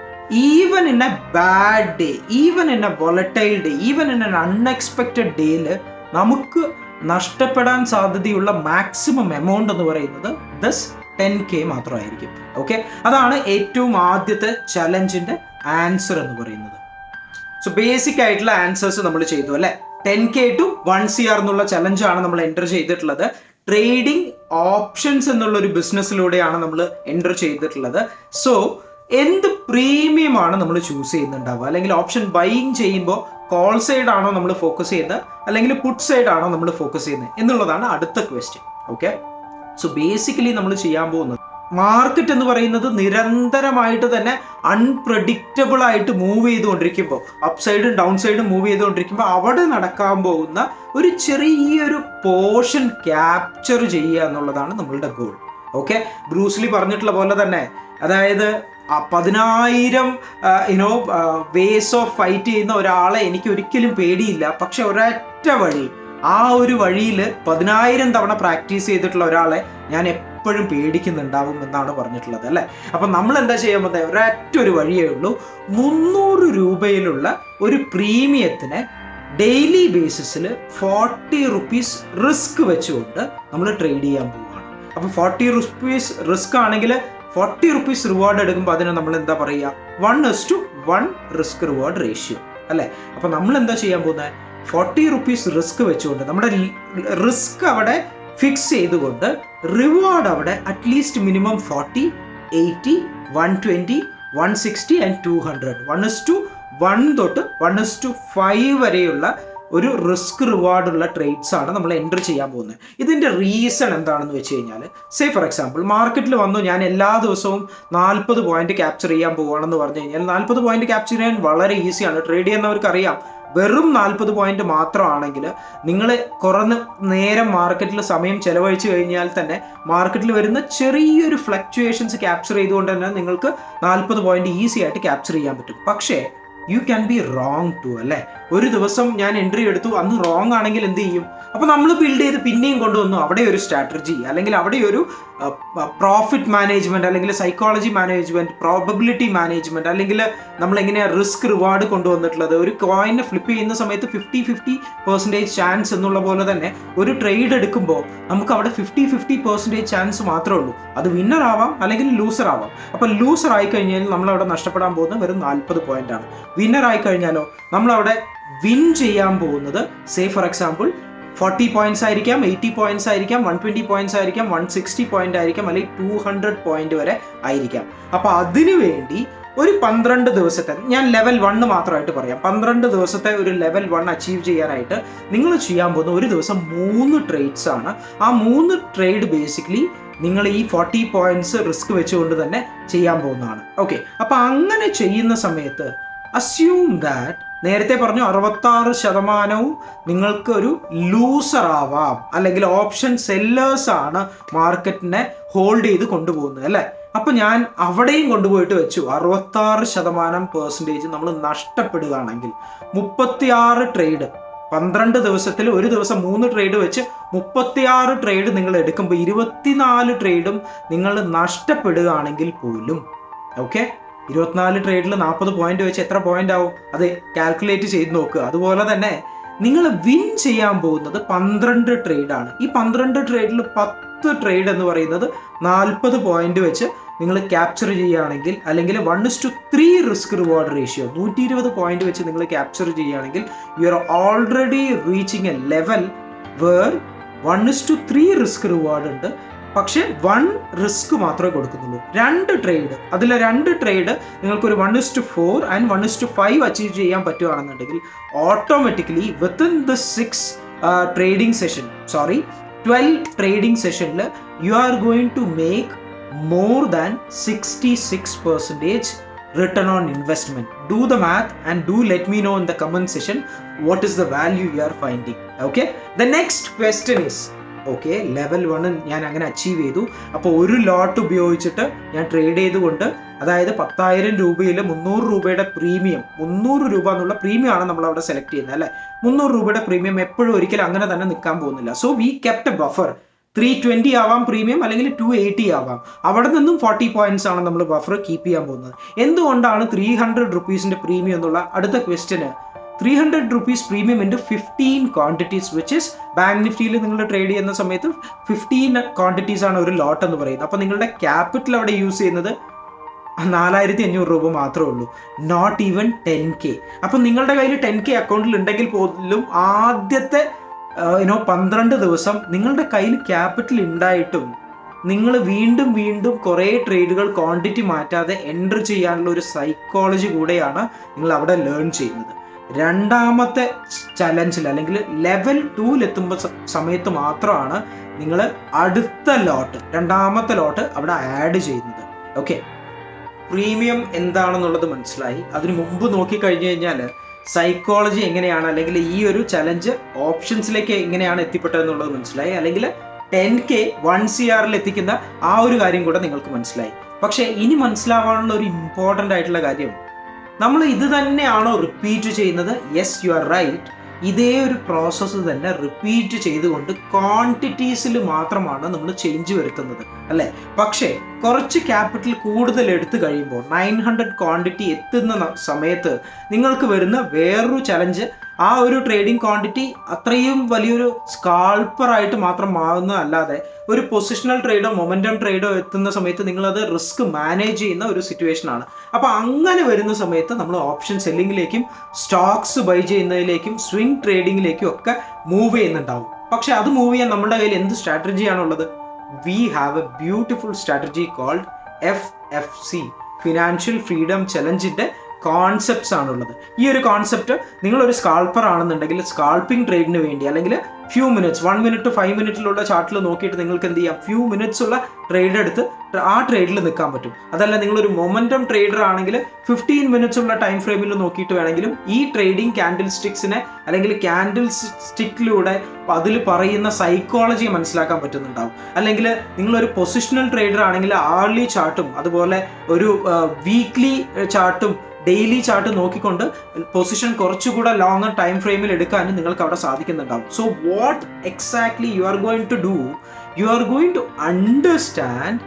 even in a bad day, even in a volatile day, even in an unexpected ഡേയിൽ നമുക്ക് നഷ്ടപ്പെടാൻ സാധ്യതയുള്ള മാക്സിമം എമൗണ്ട് എന്ന് പറയുന്നത് 10K മാത്രമായിരിക്കും. ഓക്കെ, അതാണ് ഏറ്റവും ആദ്യത്തെ ചലഞ്ചിന്റെ ആൻസർ എന്ന് പറയുന്നത്. സോ ബേസിക് ആയിട്ടുള്ള ആൻസേഴ്സ് നമ്മൾ ചെയ്തു അല്ലെ. 10K to 1 CR എന്നുള്ള ചലഞ്ചാണ് നമ്മൾ എൻ്റർ ചെയ്തിട്ടുള്ളത്. ട്രേഡിംഗ് ഓപ്ഷൻസ് എന്നുള്ള ഒരു ബിസിനസ്സിലൂടെയാണ് നമ്മൾ എൻ്റർ ചെയ്തിട്ടുള്ളത്. സോ എന്ത് പ്രീമിയമാണ് നമ്മൾ ചൂസ് ചെയ്യുന്നുണ്ടാവുക, അല്ലെങ്കിൽ ഓപ്ഷൻ ബൈയിങ് ചെയ്യുമ്പോൾ കോൾ സൈഡ് ആണോ നമ്മൾ ഫോക്കസ് ചെയ്യുന്നത്, അല്ലെങ്കിൽ പുട്ട് സൈഡ് ആണോ നമ്മൾ ഫോക്കസ് ചെയ്യുന്നത് എന്നുള്ളതാണ് അടുത്ത ക്വസ്റ്റ്യൻ. ഓക്കെ, സോ ബേസിക്കലി നമ്മൾ ചെയ്യാൻ പോകുന്നത്, മാർക്കറ്റ് എന്ന് പറയുന്നത് നിരന്തരമായിട്ട് തന്നെ അൺപ്രഡിക്റ്റബിൾ ആയിട്ട് മൂവ് ചെയ്തുകൊണ്ടിരിക്കുമ്പോൾ, അപ്പ് സൈഡും ഡൗൺ സൈഡും മൂവ് ചെയ്തുകൊണ്ടിരിക്കുമ്പോൾ അവിടെ നടക്കാൻ പോകുന്ന ഒരു ചെറിയൊരു പോർഷൻ ക്യാപ്ചർ ചെയ്യുക എന്നുള്ളതാണ് നമ്മളുടെ ഗോൾ. ഓക്കെ, ബ്രൂസ്ലി പറഞ്ഞിട്ടുള്ള പോലെ തന്നെ, അതായത് 10,000 വേസ് ഓഫ് ഫൈറ്റ് ചെയ്യുന്ന ഒരാളെ എനിക്ക് ഒരിക്കലും പേടിയില്ല, പക്ഷെ ഒരൊറ്റ വഴി, ആ ഒരു വഴിയിൽ 10,000 തവണ പ്രാക്ടീസ് ചെയ്തിട്ടുള്ള ഒരാളെ ഞാൻ എപ്പോഴും പേടിക്കുന്നുണ്ടാവും എന്നാണ് പറഞ്ഞിട്ടുള്ളത് അല്ലേ. അപ്പം നമ്മൾ എന്താ ചെയ്യാൻ പോകുന്നത്, ഒരൊറ്റ ഒരു വഴിയേ ഉള്ളൂ. 300 രൂപയിലുള്ള ഒരു പ്രീമിയത്തിനെ ഡെയിലി ബേസിസിൽ 40 rupees റിസ്ക് വെച്ചുകൊണ്ട് നമ്മൾ ട്രേഡ് ചെയ്യാൻ പോവുകയാണ്. അപ്പോൾ 40 rupees റിസ്ക് ആണെങ്കിൽ 40 rupees റിവാർഡ് എടുക്കുമ്പോൾ അതിന് നമ്മൾ എന്താ പറയുക, 1:1 റിസ്ക് റിവാർഡ് റേഷ്യോ അല്ലേ. അപ്പോൾ നമ്മൾ എന്താ ചെയ്യാൻ പോകുന്നത്, 40 rupees റിസ്ക് വെച്ചുകൊണ്ട് നമ്മുടെ റിസ്ക് അവിടെ ഫിക്സ് ചെയ്തുകൊണ്ട് റിവാർഡ് അവിടെ അറ്റ്ലീസ്റ്റ് മിനിമം 40, 80, 120, 160 and 200, 1:1 തൊട്ട് 1:5 വരെയുള്ള ഒരു റിസ്ക് റിവാർഡുള്ള ട്രേഡ്സ് ആണ് നമ്മൾ എൻ്റർ ചെയ്യാൻ പോകുന്നത്. ഇതിൻ്റെ റീസൺ എന്താണെന്ന് വെച്ച് കഴിഞ്ഞാൽ, സേ ഫോർ എക്സാമ്പിൾ മാർക്കറ്റിൽ വന്നു ഞാൻ എല്ലാ ദിവസവും 40 പോയിന്റ് ക്യാപ്ചർ ചെയ്യാൻ പോകുകയാണെന്ന് പറഞ്ഞു കഴിഞ്ഞാൽ 40 പോയിന്റ് ക്യാപ്ചർ ചെയ്യാൻ വളരെ ഈസിയാണ്. ട്രേഡ് ചെയ്യുന്നവർക്ക് അറിയാം, വെറും 40 പോയിന്റ് മാത്രമാണെങ്കിൽ നിങ്ങൾ കുറഞ്ഞ നേരം മാർക്കറ്റിൽ സമയം ചെലവഴിച്ച് കഴിഞ്ഞാൽ തന്നെ മാർക്കറ്റിൽ വരുന്ന ചെറിയൊരു ഫ്ലക്ച്വേഷൻസ് ക്യാപ്ചർ ചെയ്തുകൊണ്ട് തന്നെ നിങ്ങൾക്ക് 40 പോയിന്റ് ഈസി ആയിട്ട് ക്യാപ്ചർ ചെയ്യാൻ പറ്റും. പക്ഷേ you can be wrong too അല്ലേ. ഒരു ദിവസം ഞാൻ എൻട്രി എടുത്തു, അന്ന് റോങ് ആണെങ്കിൽ എന്ത് ചെയ്യും? അപ്പോൾ നമ്മൾ ബിൽഡ് ചെയ്ത് പിന്നെയും കൊണ്ടുവന്നു അവിടെ ഒരു സ്ട്രാറ്റജി, അല്ലെങ്കിൽ അവിടെ ഒരു പ്രോഫിറ്റ് മാനേജ്മെൻറ്റ്, അല്ലെങ്കിൽ സൈക്കോളജി മാനേജ്മെൻറ്റ്, പ്രോബബിലിറ്റി മാനേജ്മെൻറ്റ്, അല്ലെങ്കിൽ നമ്മളെങ്ങനെയാണ് റിസ്ക് റിവാർഡ് കൊണ്ടുവന്നിട്ടുള്ളത്. ഒരു കോയിനെ ഫ്ലിപ്പ് ചെയ്യുന്ന സമയത്ത് 50-50% ചാൻസ് എന്നുള്ള പോലെ തന്നെ ഒരു ട്രേഡ് എടുക്കുമ്പോൾ നമുക്ക് അവിടെ 50-50% ചാൻസ് മാത്രമേ ഉള്ളൂ. അത് വിന്നർ ആവാം അല്ലെങ്കിൽ ലൂസർ ആവാം. അപ്പോൾ ലൂസർ ആയിക്കഴിഞ്ഞാൽ നമ്മളവിടെ നഷ്ടപ്പെടാൻ പോകുന്നത് വെറും 40 പോയിന്റാണ്. വിന്നർ ആയിക്കഴിഞ്ഞാലോ നമ്മളവിടെ വിൻ ചെയ്യാൻ പോകുന്നത് സേ ഫോർ എക്സാമ്പിൾ 40 പോയിന്റ്സ് ആയിരിക്കാം, 80 പോയിന്റ്സ് ആയിരിക്കാം, 120 പോയിന്റ്സ് ആയിരിക്കാം, 160 പോയിന്റ് ആയിരിക്കാം, അല്ലെങ്കിൽ 200 പോയിന്റ് വരെ ആയിരിക്കാം. അപ്പോൾ അതിനു വേണ്ടി ഒരു 12 ദിവസത്തെ, ഞാൻ ലെവൽ 1 മാത്രമായിട്ട് പറയാം, 12 ദിവസത്തെ ഒരു ലെവൽ 1 അച്ചീവ് ചെയ്യാനായിട്ട് നിങ്ങൾ ചെയ്യാൻ പോകുന്ന ഒരു ദിവസം 3 ട്രേഡ്സ് ആണ്. ആ 3 ട്രേഡ് ബേസിക്കലി നിങ്ങൾ ഈ 40 പോയിന്റ്സ് റിസ്ക് വെച്ചുകൊണ്ട് തന്നെ ചെയ്യാൻ പോകുന്നതാണ്. ഓക്കെ, അപ്പം അങ്ങനെ ചെയ്യുന്ന സമയത്ത് അസ്യൂം ദാറ്റ് നേരത്തെ പറഞ്ഞു 66% നിങ്ങൾക്ക് ഒരു ലൂസർ ആവാം, അല്ലെങ്കിൽ ഓപ്ഷൻ സെല്ലേഴ്സ് ആണ് മാർക്കറ്റിനെ ഹോൾഡ് ചെയ്ത് കൊണ്ടുപോകുന്നത് അല്ലേ. അപ്പം ഞാൻ അവിടെയും കൊണ്ടുപോയിട്ട് വെച്ചു 66% നമ്മൾ നഷ്ടപ്പെടുകയാണെങ്കിൽ 36 ട്രേഡ് 12 ദിവസത്തിൽ ഒരു ദിവസം 3 ട്രേഡ് വെച്ച് 36 ട്രേഡ് നിങ്ങൾ എടുക്കുമ്പോൾ 24 ട്രേഡും നിങ്ങൾ നഷ്ടപ്പെടുകയാണെങ്കിൽ പോലും, ഓക്കെ, 24 ട്രേഡിൽ 40 പോയിന്റ് വെച്ച് എത്ര പോയിന്റ് ആവും അത് കാൽക്കുലേറ്റ് ചെയ്ത് നോക്കുക. അതുപോലെ തന്നെ നിങ്ങൾ വിൻ ചെയ്യാൻ പോകുന്നത് 12 ട്രേഡാണ്. ഈ 12 ട്രേഡിൽ 10 ട്രേഡ് എന്ന് പറയുന്നത് 40 പോയിന്റ് വെച്ച് നിങ്ങൾ ക്യാപ്ചർ ചെയ്യുകയാണെങ്കിൽ, അല്ലെങ്കിൽ 1:3 റിസ്ക് റിവാർഡ് റേഷ്യോ 120 പോയിന്റ് വെച്ച് നിങ്ങൾ ക്യാപ്ചർ ചെയ്യുകയാണെങ്കിൽ you are already reaching a level where 1:3 risk reward ഉണ്ട്. പക്ഷേ 1 റിസ്ക് മാത്രമേ കൊടുക്കുന്നുള്ളൂ. 2 ട്രേഡ്, അതിൽ 2 ട്രേഡ് നിങ്ങൾക്കൊരു 1:4 ആൻഡ് 1:5 അച്ചീവ് ചെയ്യാൻ പറ്റുകയാണെന്നുണ്ടെങ്കിൽ ഓട്ടോമാറ്റിക്കലി വിത്തിൻ ദ 12 ട്രേഡിംഗ് സെഷനിൽ you are going to make more than 66% return on investment. Do the math and do let me know in the comment section what is the value you are finding. Okay, the next question is, okay, level 1 ഞാൻ അങ്ങനെ achieve ചെയ്തു. അപ്പോൾ ഒരു ലോട്ട് ഉപയോഗിച്ചിട്ട് ഞാൻ trade ചെയ്തുകൊണ്ട്, അതായത് 10,000 രൂപയിൽ 300 രൂപയുടെ പ്രീമിയം, 300 രൂപ എന്നുള്ള പ്രീമിയം ആണ് നമ്മൾ അവിടെ സെലക്ട് ചെയ്യുന്നത് അല്ലേ. 300 രൂപയുടെ പ്രീമിയം എപ്പോഴും ഒരിക്കലും അങ്ങനെ തന്നെ നിൽക്കാൻ പോകുന്നില്ല. So we kept A buffer. 320 ആവാം പ്രീമിയം, അല്ലെങ്കിൽ 280 ആവാം. അവിടെ നിന്നും 40 പോയിന്റ്സ് ആണ് നമ്മൾ ബഫർ കീപ്പ് ചെയ്യാൻ പോകുന്നത്. എന്തുകൊണ്ടാണ് 300 റുപ്പീസിന്റെ പ്രീമിയം എന്നുള്ള അടുത്ത ക്വസ്റ്റ്യന്. 300 rupees premium into 15 quantities which is bank നിഫ്റ്റിയിൽ നിങ്ങൾ ട്രേഡ് ചെയ്യുന്ന സമയത്ത് 15 ക്വാണ്ടിറ്റീസ് ആണ് ഒരു ലോട്ട് എന്ന് പറയുന്നത്. അപ്പോൾ നിങ്ങളുടെ ക്യാപിറ്റൽ അവിടെ യൂസ് ചെയ്യുന്നത് 4,500 രൂപ മാത്രമേ ഉള്ളൂ, നോട്ട് ഈവൻ 10K. അപ്പം നിങ്ങളുടെ കയ്യിൽ 10K അക്കൗണ്ടിൽ ഉണ്ടെങ്കിൽ പോലും ആദ്യത്തെ 12 ദിവസം നിങ്ങളുടെ കയ്യിൽ ക്യാപിറ്റൽ ഉണ്ടായിട്ടും നിങ്ങൾ വീണ്ടും കുറേ ട്രേഡുകൾ ക്വാണ്ടിറ്റി മാറ്റാതെ എൻറ്റർ ചെയ്യാനുള്ള ഒരു സൈക്കോളജി കൂടെയാണ് നിങ്ങൾ അവിടെ ലേൺ ചെയ്യുന്നത്. രണ്ടാമത്തെ ചലഞ്ചിൽ അല്ലെങ്കിൽ ലെവൽ 2 എത്തുമ്പോൾ സമയത്ത് മാത്രമാണ് നിങ്ങൾ അടുത്ത ലോട്ട്, രണ്ടാമത്തെ ലോട്ട് അവിടെ ആഡ് ചെയ്യുന്നത്. ഓക്കെ, പ്രീമിയം എന്താണെന്നുള്ളത് മനസ്സിലായി. അതിന് മുമ്പ് നോക്കിക്കഴിഞ്ഞു കഴിഞ്ഞാൽ സൈക്കോളജി എങ്ങനെയാണ്, അല്ലെങ്കിൽ ഈ ഒരു ചലഞ്ച് ഓപ്ഷൻസിലേക്ക് എങ്ങനെയാണ് എത്തിപ്പെട്ടതെന്നുള്ളത് മനസ്സിലായി, അല്ലെങ്കിൽ 10K 1 CR എത്തിക്കുന്ന ആ ഒരു കാര്യം കൂടെ നിങ്ങൾക്ക് മനസ്സിലായി. പക്ഷേ ഇനി മനസ്സിലാവാനുള്ള ഒരു ഇമ്പോർട്ടൻ്റ് ആയിട്ടുള്ള കാര്യം, നമ്മൾ ഇത് തന്നെയാണോ റിപ്പീറ്റ് ചെയ്യുന്നത്? Yes, you are right. ഇതേ ഒരു പ്രോസസ്സ് തന്നെ റിപ്പീറ്റ് ചെയ്തുകൊണ്ട് ക്വാണ്ടിറ്റീസിൽ മാത്രമാണ് നമ്മൾ ചേഞ്ച് വരുത്തുന്നത് അല്ലേ. പക്ഷേ കുറച്ച് ക്യാപിറ്റൽ കൂടുതൽ എടുത്തു കഴിയുമ്പോൾ 900 ക്വാണ്ടിറ്റി എത്തുന്ന സമയത്ത് നിങ്ങൾക്ക് വരുന്ന വേറൊരു ചലഞ്ച്, ആ ഒരു ട്രേഡിംഗ് ക്വാണ്ടിറ്റി അത്രയും വലിയൊരു സ്കാൾപ്പറായിട്ട് മാത്രം മാറുന്നതല്ലാതെ ഒരു പൊസിഷണൽ ട്രേഡോ മൊമെൻറ്റം ട്രേഡോ എത്തുന്ന സമയത്ത് നിങ്ങളത് റിസ്ക് മാനേജ് ചെയ്യുന്ന ഒരു സിറ്റുവേഷനാണ്. അപ്പോൾ അങ്ങനെ വരുന്ന സമയത്ത് നമ്മൾ ഓപ്ഷൻ സെല്ലിങ്ങിലേക്കും സ്റ്റോക്സ് ബൈ ചെയ്യുന്നതിലേക്കും സ്വിംഗ് ട്രേഡിങ്ങിലേക്കും ഒക്കെ മൂവ് ചെയ്യുന്നുണ്ടാവും. പക്ഷെ അത് മൂവ് ചെയ്യാൻ നമ്മുടെ കയ്യിൽ എന്ത് സ്ട്രാറ്റജിയാണുള്ളത്? We have a beautiful strategy called FFC, financial freedom ചലഞ്ചിൻ്റെ കോൺസെപ്റ്റ്സ് ആണുള്ളത്. ഈ ഒരു കോൺസെപ്റ്റ് നിങ്ങളൊരു സ്കാൾപ്പർ ആണെന്നുണ്ടെങ്കിൽ സ്കാൾപ്പിംഗ് ട്രേഡിന് വേണ്ടി, അല്ലെങ്കിൽ few minutes 1 minute to 5 minute ചാർട്ടിൽ നോക്കിയിട്ട് നിങ്ങൾക്ക് എന്ത് ചെയ്യാം, ഫ്യൂ മിനിറ്റ്സ് ഉള്ള ട്രേഡ് എടുത്ത് ആ ട്രേഡിൽ നിൽക്കാൻ പറ്റും. അതല്ല നിങ്ങളൊരു മൊമെൻറ്റം ട്രേഡർ ആണെങ്കിൽ 15 minutes ഉള്ള ടൈം ഫ്രെയിമിൽ നോക്കിയിട്ട് വേണമെങ്കിലും ഈ ട്രേഡിംഗ് ക്യാൻഡിൽ സ്റ്റിക്സിനെ അല്ലെങ്കിൽ ക്യാൻഡിൽ സ്റ്റിക്കിലൂടെ അതിൽ പറയുന്ന സൈക്കോളജി മനസ്സിലാക്കാൻ പറ്റുന്നുണ്ടാവും. അല്ലെങ്കിൽ നിങ്ങളൊരു പൊസിഷണൽ ട്രേഡർ ആണെങ്കിൽ ആർലി ചാർട്ടും അതുപോലെ ഒരു വീക്ക്ലി ചാർട്ടും ഡെയിലി ചാർട്ട് നോക്കിക്കൊണ്ട് പൊസിഷൻ കുറച്ചുകൂടെ ലോങ്ങർ ടൈം ഫ്രെയിമിൽ എടുക്കാനും നിങ്ങൾക്ക് അവിടെ സാധിക്കുന്നുണ്ടാവും. So what exactly you are going to do, you are going to understand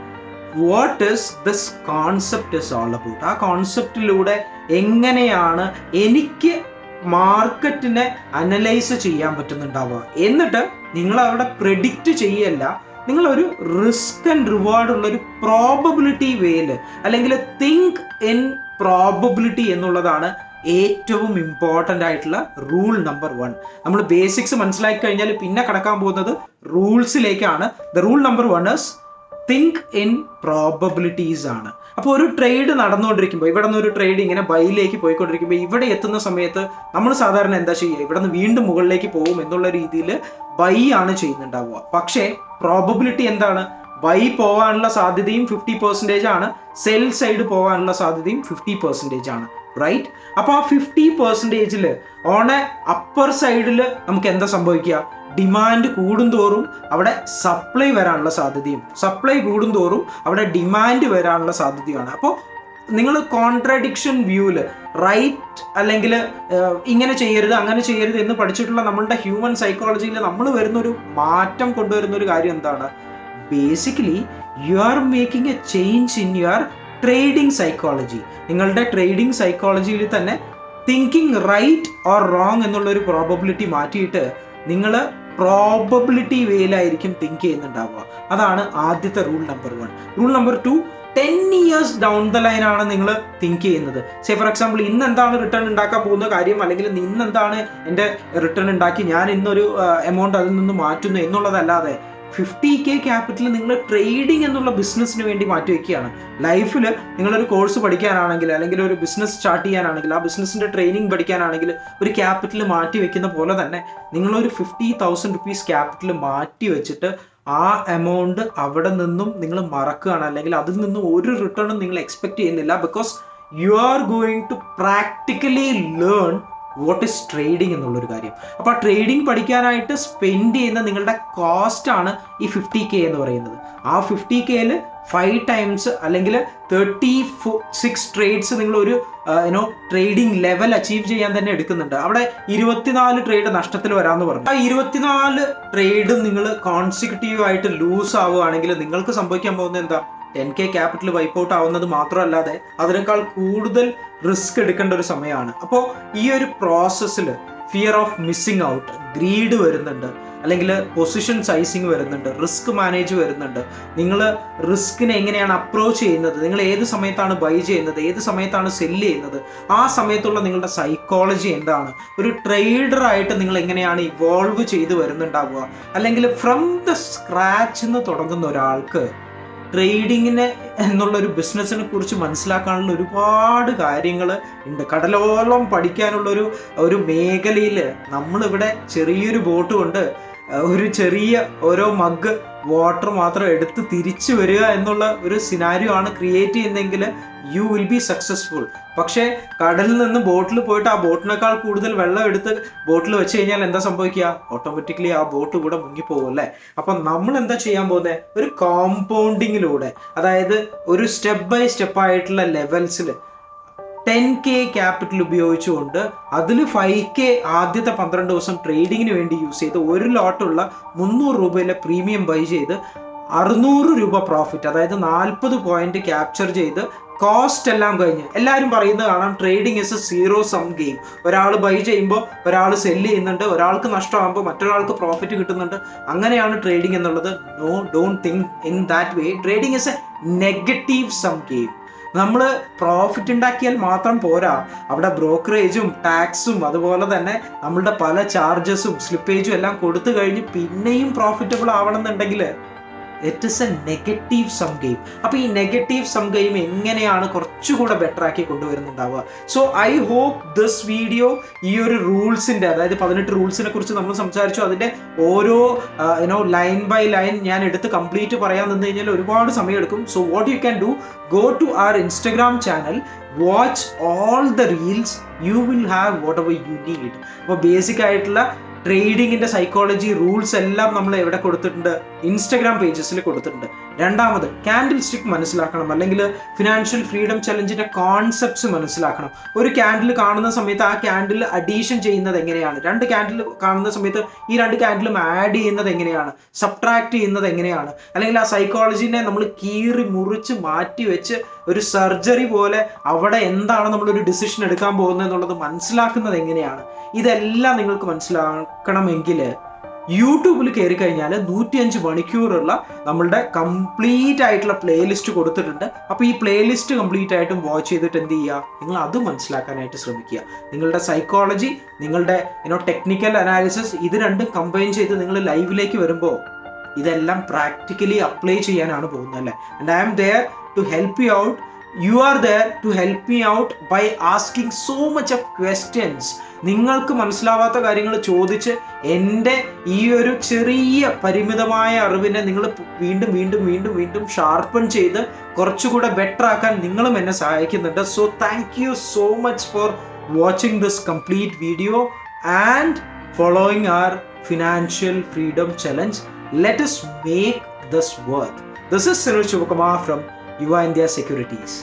what is this concept is all about. ആ കോൺസെപ്റ്റിലൂടെ എങ്ങനെയാണ് എനിക്ക് മാർക്കറ്റിനെ അനലൈസ് ചെയ്യാൻ പറ്റുന്നുണ്ടാവുക. എന്നിട്ട് നിങ്ങൾ അവിടെ പ്രെഡിക്റ്റ് ചെയ്യല്ല, നിങ്ങളൊരു റിസ്ക് ആൻഡ് റിവാർഡ് ഉള്ളൊരു പ്രോബബിലിറ്റി വേയിൽ, അല്ലെങ്കിൽ തിങ്ക് ഇൻ പ്രോബബിലിറ്റി എന്നുള്ളതാണ് ഏറ്റവും ഇമ്പോർട്ടൻ്റ് ആയിട്ടുള്ള റൂൾ നമ്പർ 1. നമ്മൾ ബേസിക്സ് മനസ്സിലാക്കി കഴിഞ്ഞാൽ പിന്നെ കടക്കാൻ പോകുന്നത് റൂൾസിലേക്കാണ്. The rule number 1 is think in probabilities ആണ്. അപ്പോൾ ഒരു ട്രേഡ് നടന്നുകൊണ്ടിരിക്കുമ്പോൾ, ഇവിടെ നിന്ന് ഒരു ട്രേഡ് ഇങ്ങനെ ബൈയിലേക്ക് പോയിക്കൊണ്ടിരിക്കുമ്പോൾ ഇവിടെ എത്തുന്ന സമയത്ത് നമ്മൾ സാധാരണ എന്താ ചെയ്യുക, ഇവിടെ നിന്ന് വീണ്ടും മുകളിലേക്ക് പോകും എന്നുള്ള രീതിയിൽ ബൈ ആണ് ചെയ്യുന്നുണ്ടാവുക. പക്ഷേ പ്രോബബിലിറ്റി എന്താണ്? ബൈ പോകാനുള്ള സാധ്യതയും 50% ആണ്, സെൽ സൈഡ് പോകാനുള്ള സാധ്യതയും 50% ആണ്, റൈറ്റ്? അപ്പോൾ ആ 50%-ൽ ഓൺ എ അപ്പർ സൈഡിൽ നമുക്ക് എന്താ സംഭവിക്കുക? ഡിമാൻഡ് കൂടുന്തോറും അവിടെ സപ്ലൈ വരാനുള്ള സാധ്യതയും, സപ്ലൈ കൂടുന്തോറും അവിടെ ഡിമാൻഡ് വരാനുള്ള സാധ്യതയാണ്. അപ്പോൾ നിങ്ങൾ കോൺട്രാഡിക്ഷൻ വ്യൂവിൽ റൈറ്റ് അല്ലെങ്കിൽ ഇങ്ങനെ ചെയ്യരുത് അങ്ങനെ ചെയ്യരുത് എന്ന് പഠിച്ചിട്ടുള്ള നമ്മളുടെ ഹ്യൂമൻ സൈക്കോളജിയിൽ നമ്മൾ വരുന്നൊരു മാറ്റം കൊണ്ടുവരുന്ന ഒരു കാര്യം എന്താണ്? Basically you are making A change in your trading psychology. നിങ്ങളുടെ ട്രേഡിംഗ് സൈക്കോളജിയിൽ തന്നെ തിങ്കിങ് റൈറ്റ് ഓർ റോങ് എന്നുള്ളൊരു പ്രോബബിലിറ്റി മാറ്റിയിട്ട് നിങ്ങൾ പ്രോബബിലിറ്റി വേയിലായിരിക്കും തിങ്ക് ചെയ്യുന്നുണ്ടാവുക. അതാണ് ആദ്യത്തെ rule number 1. Rule number 2, 10 years down the line ആണ് നിങ്ങൾ തിങ്ക് ചെയ്യുന്നത്. സേ ഫോർ എക്സാമ്പിൾ, ഇന്ന് എന്താണ് റിട്ടേൺ ഉണ്ടാക്കാൻ പോകുന്ന കാര്യം, അല്ലെങ്കിൽ ഇന്ന് എന്താണ് എൻ്റെ റിട്ടേൺ ഉണ്ടാക്കി ഞാൻ ഇന്നൊരു എമൗണ്ട് അതിൽ നിന്ന് മാറ്റുന്നു എന്നുള്ളതല്ലാതെ 50K ക്യാപിറ്റൽ നിങ്ങൾ ട്രേഡിംഗ് എന്നുള്ള ബിസിനസ്സിന് വേണ്ടി മാറ്റി വയ്ക്കുകയാണ്. ലൈഫിൽ നിങ്ങളൊരു കോഴ്സ് പഠിക്കാനാണെങ്കിൽ, അല്ലെങ്കിൽ ഒരു ബിസിനസ് സ്റ്റാർട്ട് ചെയ്യാനാണെങ്കിൽ, ആ ബിസിനസ്സിൻ്റെ ട്രെയിനിങ് പഠിക്കാനാണെങ്കിൽ ഒരു ക്യാപിറ്റൽ മാറ്റി വെക്കുന്ന പോലെ തന്നെ നിങ്ങളൊരു 50,000 rupees ക്യാപിറ്റൽ മാറ്റി വെച്ചിട്ട് ആ എമൗണ്ട് അവിടെ നിന്നും നിങ്ങൾ മറക്കുകയാണ്, അല്ലെങ്കിൽ അതിൽ നിന്നും ഒരു റിട്ടേണും നിങ്ങൾ എക്സ്പെക്ട് ചെയ്യുന്നില്ല. Because you are going to practically learn what is trading എന്നുള്ളൊരു കാര്യം. അപ്പോൾ ആ ട്രേഡിംഗ് പഠിക്കാനായിട്ട് സ്പെൻഡ് ചെയ്യുന്ന നിങ്ങളുടെ കോസ്റ്റാണ് ഈ 50K എന്ന് പറയുന്നത്. ആ 50Kയിൽ 5 times അല്ലെങ്കിൽ 36 ട്രേഡ്സ് നിങ്ങൾ ഒരു ട്രേഡിംഗ് ലെവൽ അച്ചീവ് ചെയ്യാൻ തന്നെ എടുക്കുന്നുണ്ട്. അവിടെ 24 ട്രേഡ് നഷ്ടത്തിൽ വരാമെന്ന് പറഞ്ഞു. ആ 24 ട്രേഡ് നിങ്ങൾ കോൺസിക്യൂട്ടീവ് ആയിട്ട് ലൂസ് ആവുകയാണെങ്കിൽ നിങ്ങൾക്ക് സംഭവിക്കാൻ പോകുന്നത് എന്താ? 10K ക്യാപിറ്റൽ വൈപ്പ് ഔട്ട് ആവുന്നത് മാത്രമല്ലാതെ അതിനേക്കാൾ കൂടുതൽ റിസ്ക് എടുക്കേണ്ട ഒരു സമയമാണ്. അപ്പോൾ ഈ ഒരു പ്രോസസ്സിൽ fear of missing out, greed വരുന്നുണ്ട്, അല്ലെങ്കിൽ പൊസിഷൻ സൈസിങ് വരുന്നുണ്ട്, റിസ്ക് മാനേജ് വരുന്നുണ്ട്. നിങ്ങൾ റിസ്കിനെ എങ്ങനെയാണ് അപ്രോച്ച് ചെയ്യുന്നത്, നിങ്ങൾ ഏത് സമയത്താണ് ബൈ ചെയ്യുന്നത്, ഏത് സമയത്താണ് സെല്ല് ചെയ്യുന്നത്, ആ സമയത്തുള്ള നിങ്ങളുടെ സൈക്കോളജി എന്താണ്, ഒരു ട്രേഡറായിട്ട് നിങ്ങൾ എങ്ങനെയാണ് ഇവോൾവ് ചെയ്ത് വരുന്നുണ്ടാവുക. അല്ലെങ്കിൽ ഫ്രം ദ സ്ക്രാച്ച് എന്ന് തുടങ്ങുന്ന ഒരാൾക്ക് ട്രേഡിങ്ങിനെ എന്നുള്ളൊരു ബിസിനസ്സിനെ കുറിച്ച് മനസ്സിലാക്കാനുള്ള ഒരുപാട് കാര്യങ്ങൾ ഉണ്ട്. കടലോളം പഠിക്കാനുള്ളൊരു മേഖലയിൽ നമ്മളിവിടെ ചെറിയൊരു ബോട്ട് കൊണ്ട് ഒരു ചെറിയ ഓരോ മഗ് വാട്ടർ മാത്രം എടുത്ത് തിരിച്ചു വരിക എന്നുള്ള ഒരു സിനാരിയോ ആണ് ക്രിയേറ്റ് ചെയ്യുന്നതെങ്കിൽ യു വിൽ ബി സക്സസ്ഫുൾ. പക്ഷേ കടലിൽ നിന്ന് ബോട്ടിൽ പോയിട്ട് ആ ബോട്ടിനേക്കാൾ കൂടുതൽ വെള്ളം എടുത്ത് ബോട്ടിൽ വെച്ച് കഴിഞ്ഞാൽ എന്താ സംഭവിക്കുക? ഓട്ടോമാറ്റിക്കലി ആ ബോട്ട് കൂടെ മുങ്ങിപ്പോകും അല്ലേ? അപ്പം നമ്മൾ എന്താ ചെയ്യാൻ പോകുന്നത്? ഒരു കോമ്പൗണ്ടിങ്ങിലൂടെ, അതായത് ഒരു സ്റ്റെപ്പ് ബൈ സ്റ്റെപ്പ് ആയിട്ടുള്ള ലെവൽസിൽ 10K ക്യാപിറ്റൽ ഉപയോഗിച്ചുകൊണ്ട് അതിൽ 5K ആദ്യത്തെ 12 ദിവസം ട്രേഡിങ്ങിന് വേണ്ടി യൂസ് ചെയ്ത് ഒരു ലോട്ടുള്ള 300 രൂപയിലെ പ്രീമിയം ബൈ ചെയ്ത് 600 രൂപ പ്രോഫിറ്റ്, അതായത് 40 പോയിന്റ് ക്യാപ്ചർ ചെയ്ത് കോസ്റ്റ് എല്ലാം കഴിഞ്ഞ് എല്ലാവരും പറയുന്നത് കാണാം, trading is A zero sum game. ഒരാൾ ബൈ ചെയ്യുമ്പോൾ ഒരാൾ സെല്ല് ചെയ്യുന്നുണ്ട്, ഒരാൾക്ക് നഷ്ടമാകുമ്പോൾ മറ്റൊരാൾക്ക് പ്രോഫിറ്റ് കിട്ടുന്നുണ്ട്. അങ്ങനെയാണ് ട്രേഡിംഗ് എന്നുള്ളത്. No, don't think in that way. Trading is a negative sum game. നമ്മൾ പ്രോഫിറ്റ് ഉണ്ടാക്കിയാൽ മാത്രം പോരാ, അവിടെ ബ്രോക്കറേജും ടാക്സും അതുപോലെ തന്നെ നമ്മളുടെ പല ചാർജസും സ്ലിപ്പേജും എല്ലാം കൊടുത്തു കഴിഞ്ഞ് പിന്നെയും പ്രോഫിറ്റബിൾ ആവണമെന്നുണ്ടെങ്കിൽ it is a negative sum game. അപ്പോൾ ഈ നെഗറ്റീവ് സം ഗെയിം എങ്ങനെയാണ് കുറച്ചുകൂടെ ബെറ്റർ ആക്കി കൊണ്ടുവരുന്നുണ്ടാവുക? So I hope this video ഈ ഒരു റൂൾസിൻ്റെ, അതായത് 18 റൂൾസിനെ കുറിച്ച് നമ്മൾ സംസാരിച്ചു. അതിൻ്റെ ഓരോ ലൈൻ ബൈ ലൈൻ ഞാൻ എടുത്ത് കംപ്ലീറ്റ് പറയാൻ നിന്ന് കഴിഞ്ഞാൽ ഒരുപാട് സമയമെടുക്കും. So what you can do, go to our Instagram channel, watch all the reels, you will have whatever you need. അപ്പോൾ ബേസിക് ആയിട്ടുള്ള ട്രേഡിങ്ങിൻ്റെ സൈക്കോളജി റൂൾസ് എല്ലാം നമ്മൾ എവിടെ കൊടുത്തിട്ടുണ്ട്? ഇൻസ്റ്റഗ്രാം പേജസിൽ കൊടുത്തിട്ടുണ്ട്. രണ്ടാമത്, ക്യാൻഡിൽ സ്റ്റിക്ക് മനസ്സിലാക്കണം, അല്ലെങ്കിൽ ഫിനാൻഷ്യൽ ഫ്രീഡം ചലഞ്ചിൻ്റെ കോൺസെപ്റ്റ്സ് മനസ്സിലാക്കണം. ഒരു ക്യാൻഡിൽ കാണുന്ന സമയത്ത് ആ ക്യാൻഡിൽ അഡീഷൻ ചെയ്യുന്നത് എങ്ങനെയാണ്, 2 ക്യാൻഡിൽ കാണുന്ന സമയത്ത് ഈ 2 ക്യാൻഡിലും ആഡ് ചെയ്യുന്നത് എങ്ങനെയാണ്, സബ്ട്രാക്ട് ചെയ്യുന്നത് എങ്ങനെയാണ്, അല്ലെങ്കിൽ ആ സൈക്കോളജിനെ നമ്മൾ കീറി മുറിച്ച് മാറ്റി വെച്ച് ഒരു സർജറി പോലെ അവിടെ എന്താണ് നമ്മളൊരു ഡിസിഷൻ എടുക്കാൻ പോകുന്നത് എന്നുള്ളത് മനസ്സിലാക്കുന്നത് എങ്ങനെയാണ്. ഇതെല്ലാം നിങ്ങൾക്ക് മനസ്സിലാക്കണമെങ്കിൽ യൂട്യൂബിൽ കയറി കഴിഞ്ഞാൽ 105 മണിക്കൂറുള്ള നമ്മളുടെ കംപ്ലീറ്റ് ആയിട്ടുള്ള പ്ലേലിസ്റ്റ് കൊടുത്തിട്ടുണ്ട്. അപ്പോൾ ഈ പ്ലേലിസ്റ്റ് കംപ്ലീറ്റ് ആയിട്ടും വാച്ച് ചെയ്തിട്ട് എന്ത് ചെയ്യുക, നിങ്ങൾ അത് മനസ്സിലാക്കാനായിട്ട് ശ്രമിക്കുക. നിങ്ങളുടെ സൈക്കോളജി, നിങ്ങളുടെ ടെക്നിക്കൽ അനാലിസിസ്, ഇത് രണ്ടും കമ്പൈൻ ചെയ്ത് നിങ്ങൾ ലൈവിലേക്ക് വരുമ്പോൾ ഇതെല്ലാം പ്രാക്ടിക്കലി അപ്ലൈ ചെയ്യാനാണ് പോകുന്നത് അല്ലേ. And I am there to help you out you are there to help me out by asking so much of questions. നിങ്ങൾക്ക് മനസ്സിലാവാത്ത കാര്യങ്ങൾ ചോദിച്ച് എൻ്റെ ഈ ഒരു ചെറിയ പരിമിതമായ അറിവിനെ നിങ്ങൾ വീണ്ടും വീണ്ടും വീണ്ടും വീണ്ടും ഷാർപ്പൺ ചെയ്ത് കുറച്ചുകൂടെ ബെറ്റർ ആക്കാൻ നിങ്ങളും എന്നെ സഹായിക്കുന്നുണ്ട്. So thank you so much for watching this complete video and following our financial freedom challenge. Let us make this work. This is Sunil Shivakumar from Yuva India Securities.